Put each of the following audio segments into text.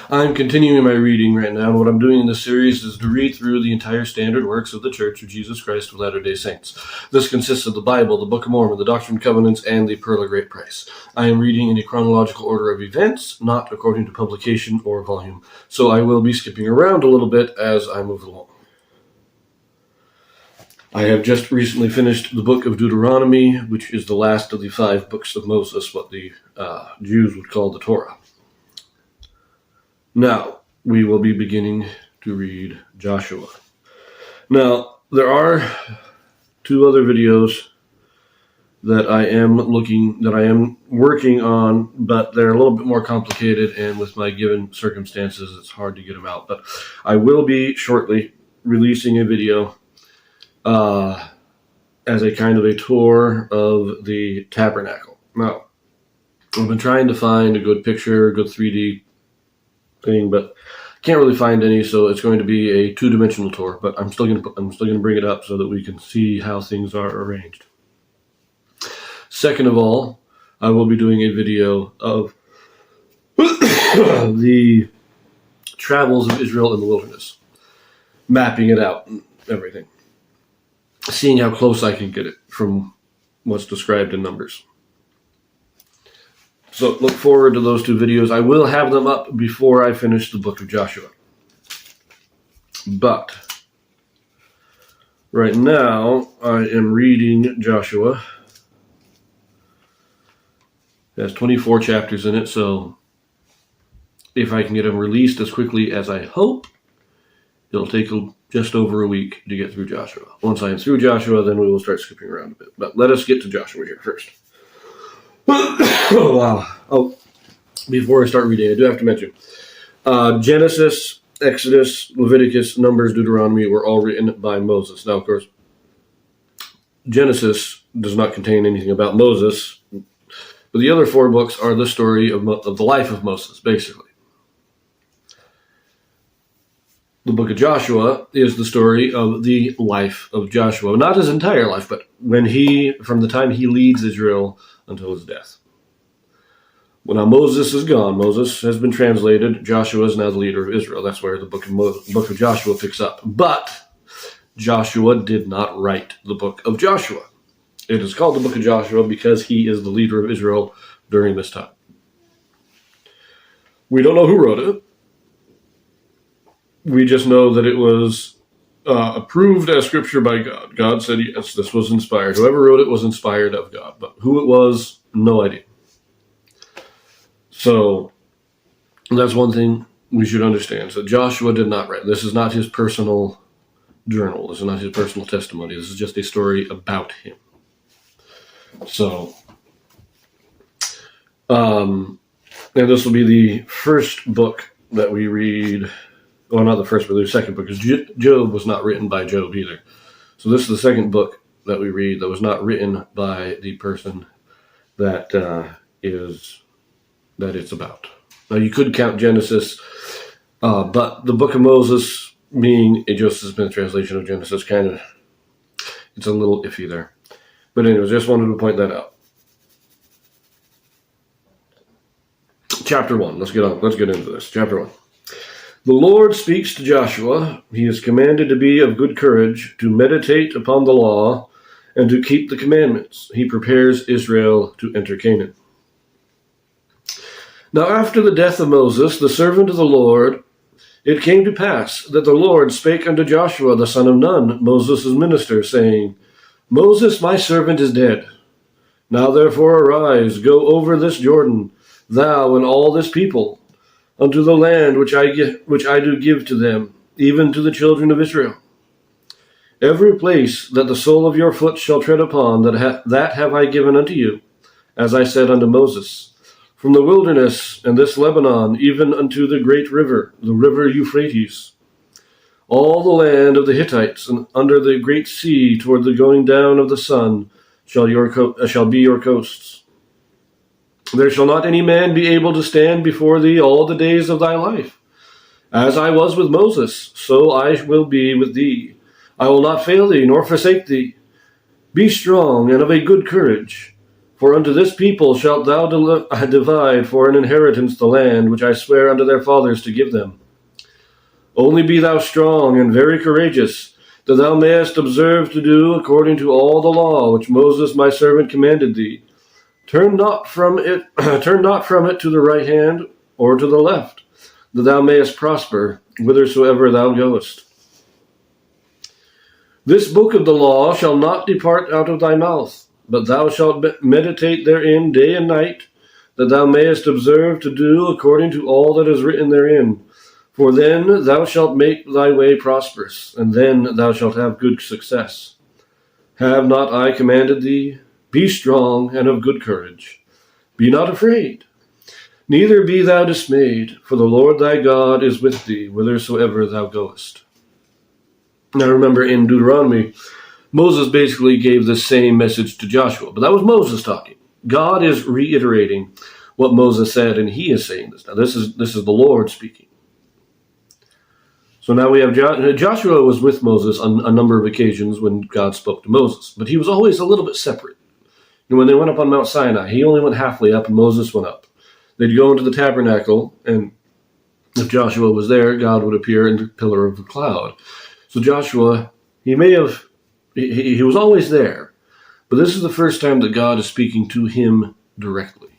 I'm continuing my reading right now, and what I'm doing in this series is to read through the entire standard works of the Church of Jesus Christ of Latter-day Saints. This consists of the Bible, the Book of Mormon, the Doctrine and Covenants, and the Pearl of Great Price. I am reading in a chronological order of events, not according to publication or volume, so I will be skipping around a little bit as I move along. I have just recently finished the book of Deuteronomy, which is the last of the 5 books of Moses, what the Jews would call the Torah. Now, we will be beginning to read Joshua. Now, there are 2 other videos that I am working on, but they're a little bit more complicated, and with my given circumstances, it's hard to get them out. But I will be shortly releasing a video as a kind of a tour of the tabernacle. Now, I've been trying to find a good picture, a good 3D thing, but can't really find any, so it's going to be a 2-dimensional tour, but I'm still going to bring it up so that we can see how things are arranged. Second of all, I will be doing a video of the travels of Israel in the wilderness, mapping it out and everything, seeing how close I can get it from what's described in Numbers. So look forward to those 2 videos. I will have them up before I finish the book of Joshua. But right now I am reading Joshua. It has 24 chapters in it, so if I can get them released as quickly as I hope, it'll take just over a week to get through Joshua. Once I am through Joshua, then we will start skipping around a bit. But let us get to Joshua here first. Oh, wow. Oh, before I start reading, I do have to mention, Genesis, Exodus, Leviticus, Numbers, Deuteronomy were all written by Moses. Now, of course, Genesis does not contain anything about Moses, but the other 4 books are the story of the life of Moses, basically. The book of Joshua is the story of the life of Joshua. Not his entire life, but from the time he leads Israel until his death. Well, now Moses is gone. Moses has been translated. Joshua is now the leader of Israel. That's where the book of Joshua picks up. But Joshua did not write the book of Joshua. It is called the book of Joshua because he is the leader of Israel during this time. We don't know who wrote it. We just know that it was approved as scripture by God. God said, yes, this was inspired. Whoever wrote it was inspired of God. But who it was, no idea. So that's one thing we should understand. So Joshua did not write. This is not his personal journal. This is not his personal testimony. This is just a story about him. So, and this will be the first book that we read. Well, not the first, but the second book, because Job was not written by Job either. So this is the second book that we read that was not written by the person that it's about. Now, you could count Genesis, but the book of Moses, being a Joseph Smith translation of Genesis, it's a little iffy there. But anyways, just wanted to point that out. Chapter 1. Let's get into this. Chapter 1. The Lord speaks to Joshua. He is commanded to be of good courage, to meditate upon the law, and to keep the commandments. He prepares Israel to enter Canaan. Now after the death of Moses, the servant of the Lord, it came to pass that the Lord spake unto Joshua the son of Nun, Moses' minister, saying, Moses my servant is dead. Now therefore arise, go over this Jordan, thou and all this people, unto the land which I do give to them, even to the children of Israel. Every place that the sole of your foot shall tread upon, that have I given unto you, as I said unto Moses, from the wilderness and this Lebanon, even unto the great river, the river Euphrates, all the land of the Hittites, and under the great sea toward the going down of the sun shall be your coasts. There shall not any man be able to stand before thee all the days of thy life. As I was with Moses, so I will be with thee. I will not fail thee, nor forsake thee. Be strong and of a good courage, For unto this people shalt thou divide for an inheritance the land which I swear unto their fathers to give them. Only be thou strong and very courageous, that thou mayest observe to do according to all the law which Moses my servant commanded thee. Turn not from it to the right hand or to the left, that thou mayest prosper whithersoever thou goest. This book of the law shall not depart out of thy mouth, but thou shalt meditate therein day and night, that thou mayest observe to do according to all that is written therein. For then thou shalt make thy way prosperous, and then thou shalt have good success. Have not I commanded thee? Be strong and of good courage. Be not afraid, neither be thou dismayed, for the Lord thy God is with thee whithersoever thou goest. Now remember, in Deuteronomy, Moses basically gave the same message to Joshua, but that was Moses talking. God is reiterating what Moses said, and he is saying this. Now this is the Lord speaking. So now we have Joshua was with Moses on a number of occasions when God spoke to Moses, but he was always a little bit separate. And when they went up on Mount Sinai, he only went halfway up and Moses went up. They'd go into the tabernacle, and if Joshua was there, God would appear in the pillar of the cloud. So Joshua, he was always there, but this is the first time that God is speaking to him directly.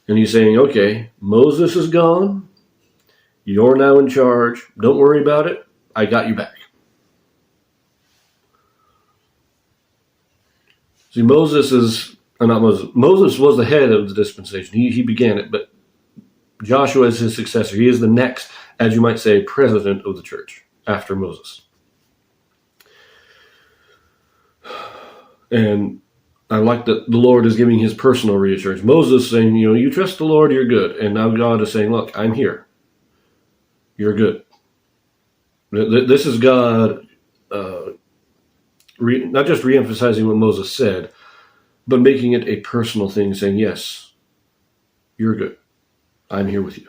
And he's saying, okay, Moses is gone. You're now in charge. Don't worry about it. I got you back. See, Moses was the head of the dispensation. He began it, but Joshua is his successor. He is the next, as you might say, president of the church after Moses. And I like that the Lord is giving his personal reassurance. Moses saying, you trust the Lord, you're good. And now God is saying, look, I'm here. You're good. This is God not just reemphasizing what Moses said, but making it a personal thing, saying, yes, you're good. I'm here with you.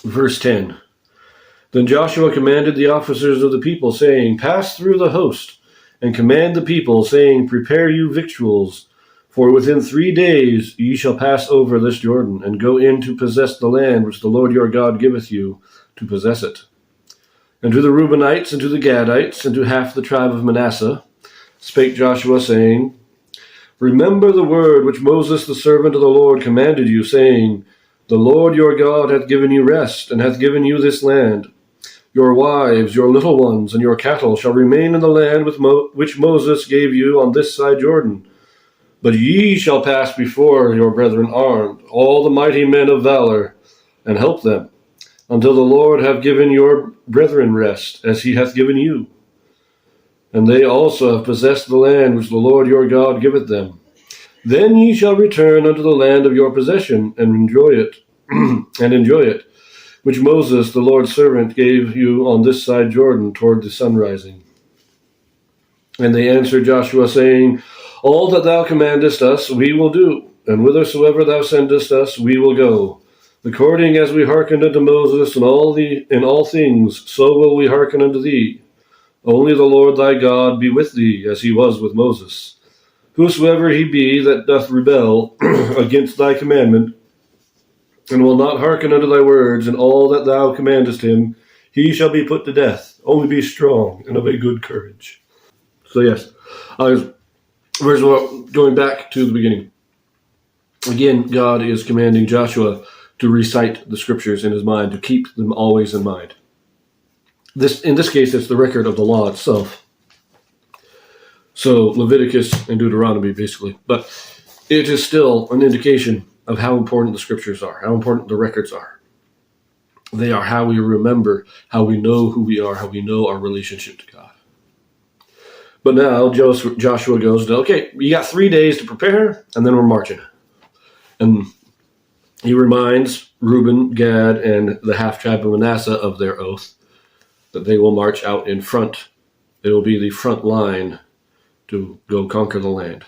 Verse 10. Then Joshua commanded the officers of the people, saying, pass through the host, and command the people, saying, prepare you victuals, for within 3 days ye shall pass over this Jordan, and go in to possess the land which the Lord your God giveth you to possess it. And to the Reubenites, and to the Gadites, and to half the tribe of Manasseh, spake Joshua, saying, remember the word which Moses the servant of the Lord commanded you, saying, the Lord your God hath given you rest, and hath given you this land. Your wives, your little ones, and your cattle shall remain in the land which Moses gave you on this side Jordan. But ye shall pass before your brethren armed, all the mighty men of valor, and help them, until the Lord have given your brethren rest, as he hath given you. And they also have possessed the land which the Lord your God giveth them. Then ye shall return unto the land of your possession, and enjoy it, which Moses the Lord's servant gave you on this side Jordan toward the sunrising. And they answered Joshua, saying, all that thou commandest us we will do, and whithersoever thou sendest us we will go. According as we hearkened unto Moses in all things, so will we hearken unto thee. Only the Lord thy God be with thee, as he was with Moses. Whosoever he be that doth rebel against thy commandment, and will not hearken unto thy words in all that thou commandest him, he shall be put to death. Only be strong and of a good courage. So yes, going back to the beginning. Again, God is commanding Joshua to recite the scriptures in his mind, to keep them always in mind. In this case, it's the record of the law itself. So Leviticus and Deuteronomy, basically. But it is still an indication of how important the scriptures are, how important the records are. They are how we remember, how we know who we are, how we know our relationship to God. But now Joshua goes, okay, you got 3 days to prepare, and then we're marching. And he reminds Reuben, Gad, and the half-tribe of Manasseh of their oath, that they will march out in front. It will be the front line to go conquer the land.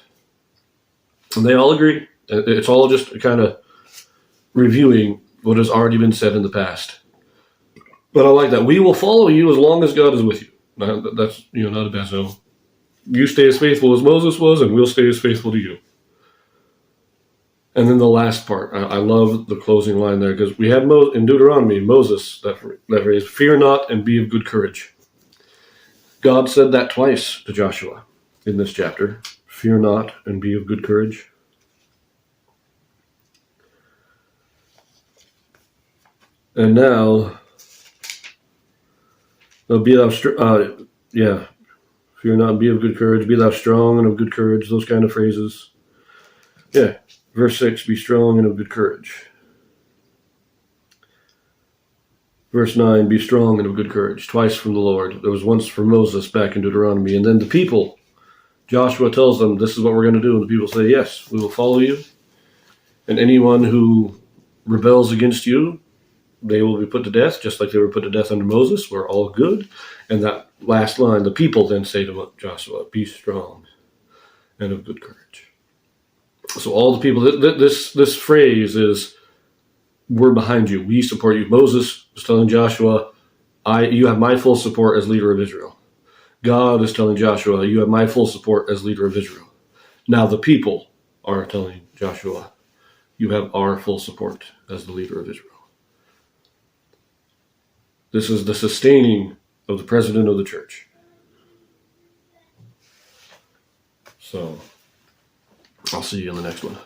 And they all agree. It's all just kind of reviewing what has already been said in the past. But I like that. We will follow you as long as God is with you. That's not a bad no. you stay as faithful as Moses was, and we'll stay as faithful to you. And then the last part, I love the closing line there, because we had in Deuteronomy, Moses, that phrase, fear not and be of good courage. God said that twice to Joshua in this chapter. Fear not and be of good courage. And now, be thou, fear not and be of good courage, be thou strong and of good courage, those kind of phrases. Yeah, verse 6, be strong and of good courage. Verse 9, be strong and of good courage, twice from the Lord. There was once for Moses back in Deuteronomy. And then the people, Joshua tells them, this is what we're going to do. And the people say, yes, we will follow you. And anyone who rebels against you, they will be put to death, just like they were put to death under Moses. We're all good. And that last line, the people then say to Joshua, be strong and of good courage. So all the people, this phrase is, we're behind you. We support you. Moses was telling Joshua, you have my full support as leader of Israel. God is telling Joshua, you have my full support as leader of Israel. Now the people are telling Joshua, you have our full support as the leader of Israel. This is the sustaining of the president of the church. So, I'll see you in the next one.